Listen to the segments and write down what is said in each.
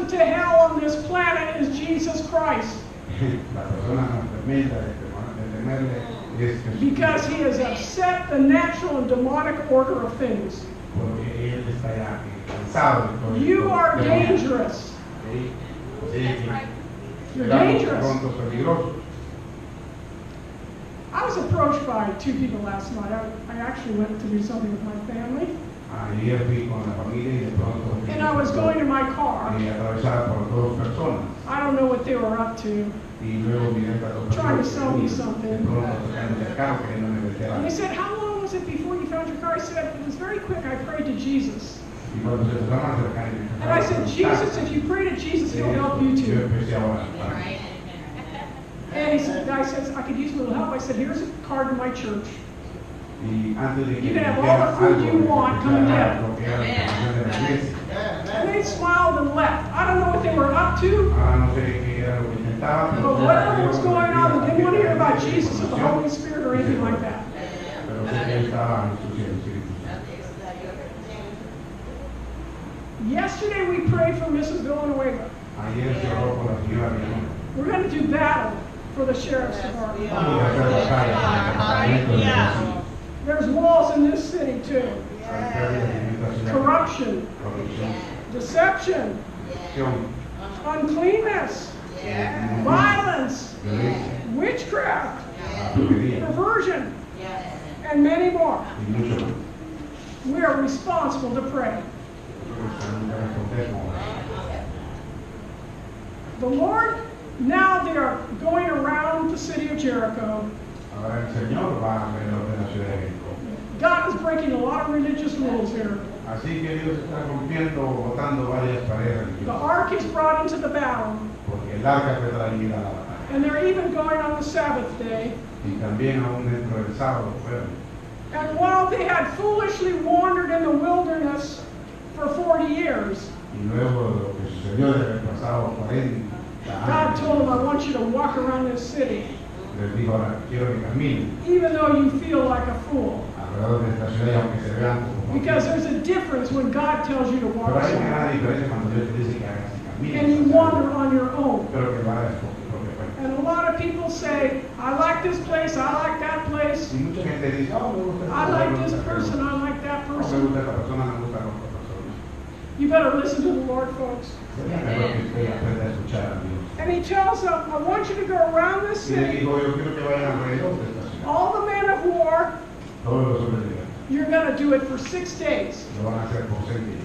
to hell on this planet is Jesus Christ. La persona más tremenda de temerle es Jesús. Because he has upset the natural and demonic order of things. Porque él está ya cansado de todo esto. You are dangerous. Sí, sí, You're será dangerous. pronto peligroso. I was approached by two people last night. I actually went to do something with my family. Ayer fui con la familia y de pronto And I was going to my car. y atravesada por dos personas. I don't know what they were up to. Y luego miré a dos Trying to personas sell me de something. pronto tocando el carro queriéndome vender And they algo. said, how long was it before you found your car? I said, it was very quick. I prayed to Jesus. Y cuando se tocaron a acercar, And I said, Jesus, if you pray to Jesus, he'll help you yo too. empecé a orar. And he said, the guy says, I could use a little help. I said, here's a card to my church. Y antes de que You can have me all the dijeran food algo, you want, come and get it. lo que era la información de la iglesia. And they smiled and left. I don't know what they were up to, Ahora no sé qué era lo que intentaba, pero but whatever was going on, they didn't want to hear about Jesus or the Holy Spirit or anything like that. Pero sé que él estaba en su Espíritu. Yesterday we prayed for Mrs. Villanueva. Ayer se oró por la señora Villanueva. We're going to do battle for the sheriff's department. Vamos a hacer batalla para el departamento de policía. There's walls in this city too. Hay pérdidas en esta ciudad. Corruption, Corrupción, deception, corrupción, uncleanness, violence, violencia, witchcraft, brujería perversion, and many more. y mucho más. We are responsible to pray. Nosotros tenemos que responder como The Lord, now they are going around the city of Jericho. ahora el Señor va a alrededor de la ciudad de Jericó. God is breaking a lot of religious rules here. Así que Dios está rompiendo o botando varias paredes The religiosas, ark is brought into the battle, porque el arca fue traída a la batalla. and they're even going on the Sabbath day. Y también aún dentro del sábado fueron. And while they had foolishly wandered in the wilderness for 40 years, Y luego de lo que sucedió de haber pasado 40 God años, told them, I want you to walk around this city, les dijo, ahora quiero que caminen even though you feel like a fool. alrededor de esta ciudad, aunque se vean como Because there's a difference when God tells you to walk pero hay una gran somewhere, diferencia cuando Dios te dice que hagas y camines, and you wander on your own. pero que lo hagas por tu propia cuenta. And a lot of people say, I like this place, I like that place, Y mucha gente dice, oh, me gusta I esta like persona, this person, I like that no, me person. gusta esta persona, me gusta la otra persona. You better listen to the Lord, folks. Sería mejor que usted aprenda a escuchar a Dios. And he tells them, I want you to go around this Y le city, digo, yo quiero que vayan alrededor de esta ciudad. all the men of war, Todos los hombres de guerra you're going to do it for 6 days. lo van a hacer por 6 días.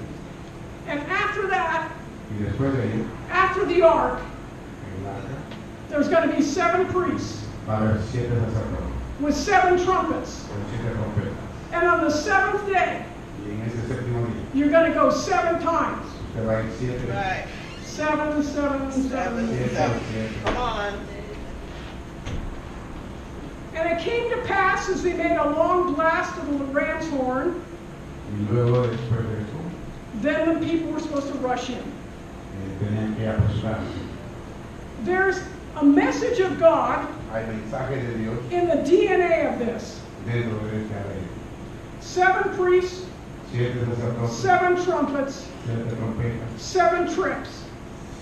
And after that, Y después de ello, after the ark, en el arca, there's going to be 7 priests va a haber 7 sacerdotes with 7 trumpets. con 7 trompetas. And on the 7th day, Y en ese séptimo día, you're going to go 7 times. usted va a ir 7 veces. Right. 7, 7, 7. 7. Come on. And it came to pass as they made a long blast of the ram's horn, Y luego, después de eso, then the people were supposed to rush in. tenían que apresurarse. There's a message of God Hay mensaje de Dios in the DNA of this. dentro de esta ley. 7 priests, 7 sacerdotes, 7 trumpets, 7 trompetas, 7 trips.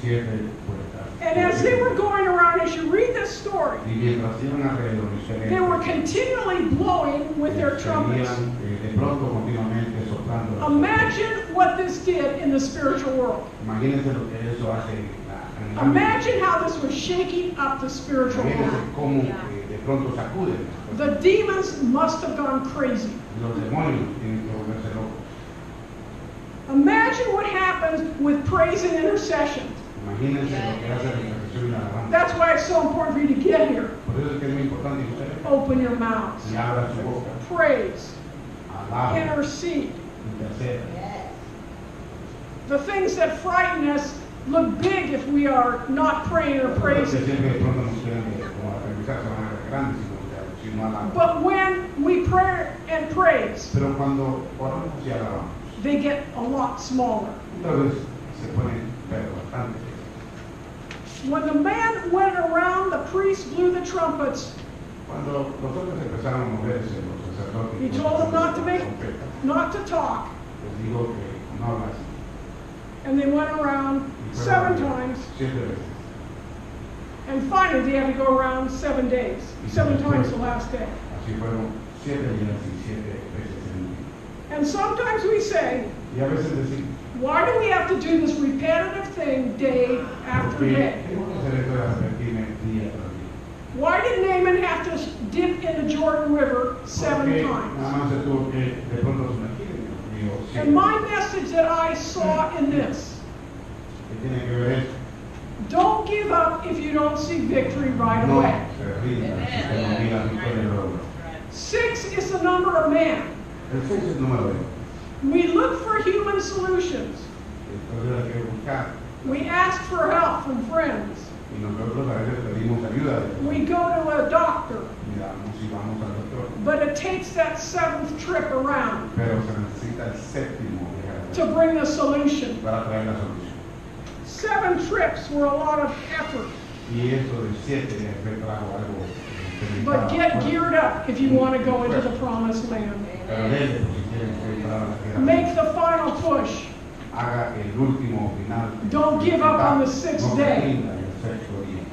7 puertas. And as they were going around, as you read this story, Y mientras iban alrededor, ustedes they were continually blowing with their trumpets. seguían, de pronto continuamente soplando. las Imagine what this did in the spiritual world. trompetas. Imagínense lo que eso hace en la Imagine how this was shaking up the spiritual Imagínense world. cómo de pronto sacuden. The demons must have gone crazy. Los demonios tienen que volverse locos. Imagine what happens with praise and intercession. Imagínense lo que hace la intercesión y la alabanza. That's why it's so important for you to get here. Por eso es que es muy importante que ustedes Open your mouths. y abran su boca, Praise. alaben, Intercede. intercedan. The things that frighten us look big if we are not praying or Porque praising. siempre de pronto nos quieren como aterrizar, se van a ver grandes si no alaban. But when we pray and praise, Pero cuando oramos y alabamos, they get a lot smaller. entonces se ponen pero bastante. When the man went around, the priest blew the trumpets. Cuando nosotros empezaron a moverse los sacerdotes, He told them not to make, not to talk. les digo que no hablas. And they went around 7 times. 7 veces. And finally, they had to go around 7 days. 7 times the last day. Así fueron 7 días y 7 veces en un día. And sometimes we say, Y a veces decimos, why do we have to do this repetitive thing day after day? tengo que hacer esto de repetirme día tras día. Why did Naaman have to dip in the Jordan River 7 Porque times? nada más se tuvo que de pronto sumergir en el río 7 And my message that I saw in this, ¿Qué tiene que ver esto? don't give up if you don't see victory right No away. se rinda si usted no mira la victoria luego. 6 is the number of man. El 6 es el número de Dios. We look for human solutions. Entonces hay que buscar. We ask for help from friends. Y nosotros a veces pedimos ayuda de We go to a doctor. miramos y vamos al doctor. But it takes that 7th trip around Pero se necesita el séptimo viaje to bring the solution. para traer la solución. 7 trips were a lot of effort. Y eso de 7 fue trajo algo. But get geared up if you want to go into the promised land. Pero dele, si quieren entrar a la tierra. Make the final push. Haga el último final. Don't give up on the 6th No se day. rinda el sexto día.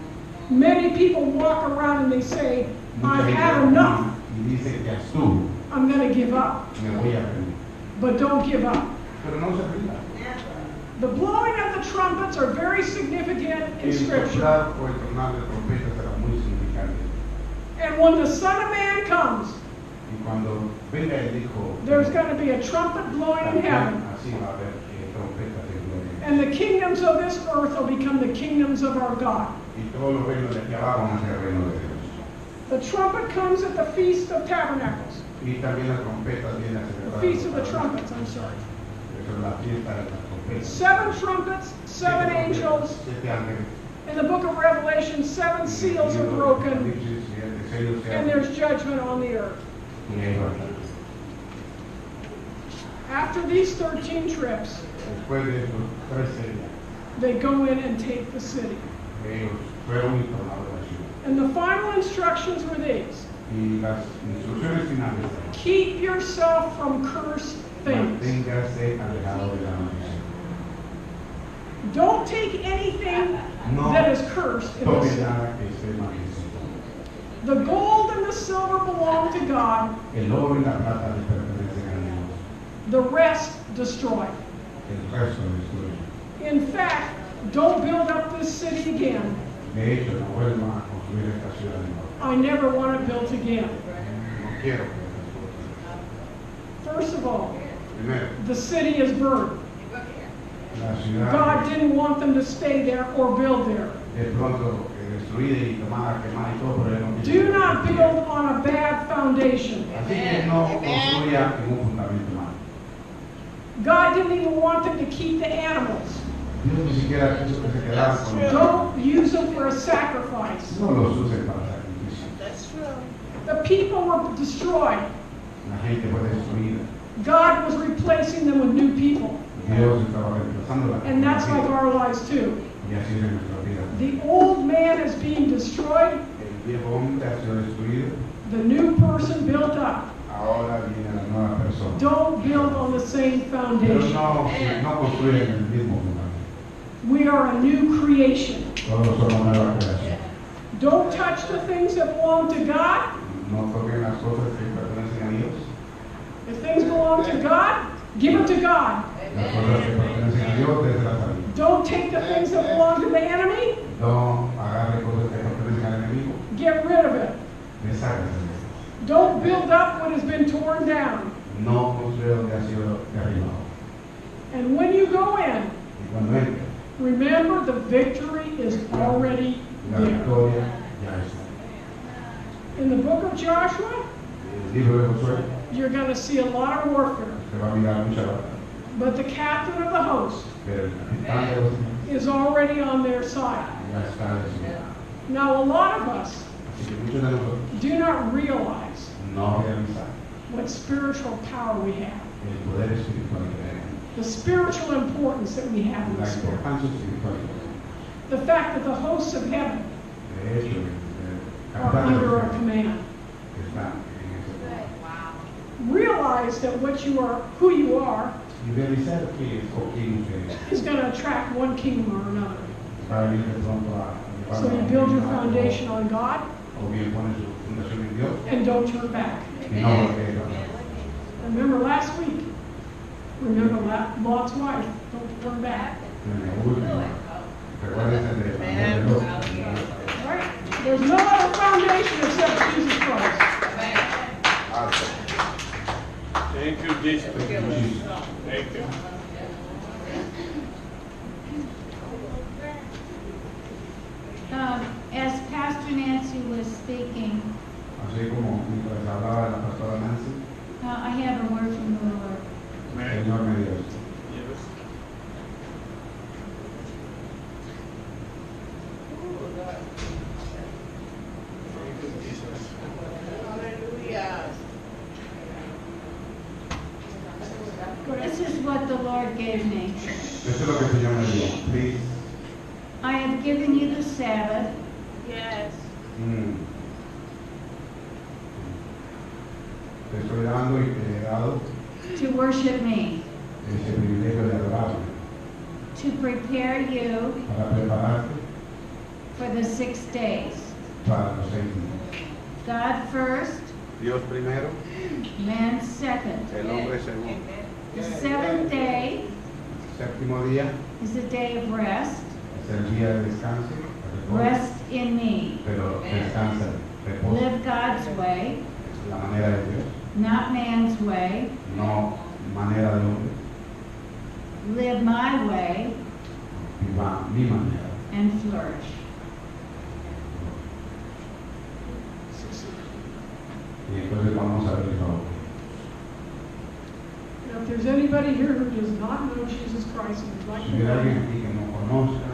Many people walk around and they say, Mucha I've gente had enough. y dice que ya estuvo, I'm going to give up. me voy a rendir. But don't give up. Pero no se rinda. The blowing of the trumpets are very significant in El Scripture. soplar o el tronar de trompeta será muy significante. And when the Son of Man comes, Y cuando venga el Hijo, there's going to be a trumpet blowing in también heaven. así va a haber trompetas de gloria. And the kingdoms of this earth will become the kingdoms of our God. Y todos los reinos de aquí abajo van a ser reinos de Dios. The trumpet comes at the Feast of Tabernacles. Y también las trompetas vienen a The celebrar. Feast of the Trumpets, I'm sorry. Esa es la fiesta de las trompetas. 7 trumpets, 7 angels. 7 ángeles. In the book of Revelation, 7 seals are broken, and there's judgment on the earth. After these 13 trips, Después de estos 13 días, they go in and take the city. ellos fueron y tomaron la ciudad. And the final instructions were these. Y las instrucciones finales, Keep yourself from cursed things. manténgase alejado de la maldición. Don't take anything No that is cursed in tome this city. nada que esté maldecido. The gold and the silver belong to God. El oro y la plata le pertenecen a Dios. The rest destroy. El resto destruye. In fact, don't build up this city again. De hecho, no vuelva a construir esta ciudad de nuevo. I never want it built again. No quiero que estas cosas. First of all, Primero, the city is burned. la ciudad God didn't want them to stay there or build there. de pronto destruida y tomada, quemada y todo, pero él no quiso. Do not build on a bad foundation. Así que no construya en un fundamento malo. God didn't even want them to keep the animals. Dios ni siquiera quiso que se quedaran con los Don't use them for a sacrifice. No los usen para sacrificio. That's true. The people were destroyed. La gente fue destruida. God was replacing them with new people. Dios estaba reemplazándola. And that's like our lives too. Y así es en nuestra vida. The old man is being destroyed. El viejo hombre ha sido destruido. The new person built up. Ahora viene la nueva persona. Don't build on the same Pero foundation. no construyen el mismo fundamento. We are a new creation. Todos somos nueva creación. Don't touch the things that belong to God. No toquen las cosas que pertenecen a Dios. If things belong to God, give them to God. Las cosas que pertenecen a Dios, déselas a Dios. Don't take the things that belong to the enemy. No agarre cosas que pertenecen al enemigo. Get rid of it. Deshágase de ellas. Don't build up what has been torn down. No construya donde ha sido derribado. And when you go in, Y cuando entre, remember the victory is already la there. victoria ya está. In the book of Joshua, El libro de Josué you're going to see a lot of warfare. se va a mirar mucha batalla. But the captain of the host Pero el capitán de los ejércitos is already on their side. ya está decidido. Now, a lot of us Así que muchos de nosotros do not realize no realizan what spiritual power we have, el poder espiritual que tenemos, the spiritual importance that we have in la the Spirit. importancia espiritual que tenemos. The fact that the hosts of heaven De hecho, el are capitán de under los our ejércitos command. está en ese poder. Realize that what you are, who you are, y realizar qué es o quién usted es. He's going to attract one kingdom or another. Para ir de pronto a So you build your foundation on God o bien pone su fundación en Dios and don't turn back. y no volver a Remember last week? Remember Lot's wife? Don't turn back. Recuérdense de Dios. Right? There's no other foundation except Jesus Christ. Thank you, Jesus. Thank you. As Pastor Nancy was speaking, Así como mientras hablaba la pastora Nancy, I have a word from the Lord. el Señor me dio esto. Yes. Thank you, Jesus. This is what the Lord gave me. Esto es lo que el Señor me dio. Please. I have given you the Sabbath Yes. Te estoy dando y te he dado to worship me, ese privilegio de adorarme to prepare you para prepararte for the 6 days. para los 6 días. God first, Dios primero, man second. el hombre segundo. The 7th day Séptimo día is a day of rest. es el día de descanso, de reposo, Rest in me. pero descansa, reposo. Live God's way, Es la manera de Dios, not man's way. no manera de hombre, Live my way viva mi manera. and flourish. Y entonces vamos a ver el favor. Now, if there's anybody here who does not know Jesus Christ and would like Si to hubiera know alguien him, aquí que no conozca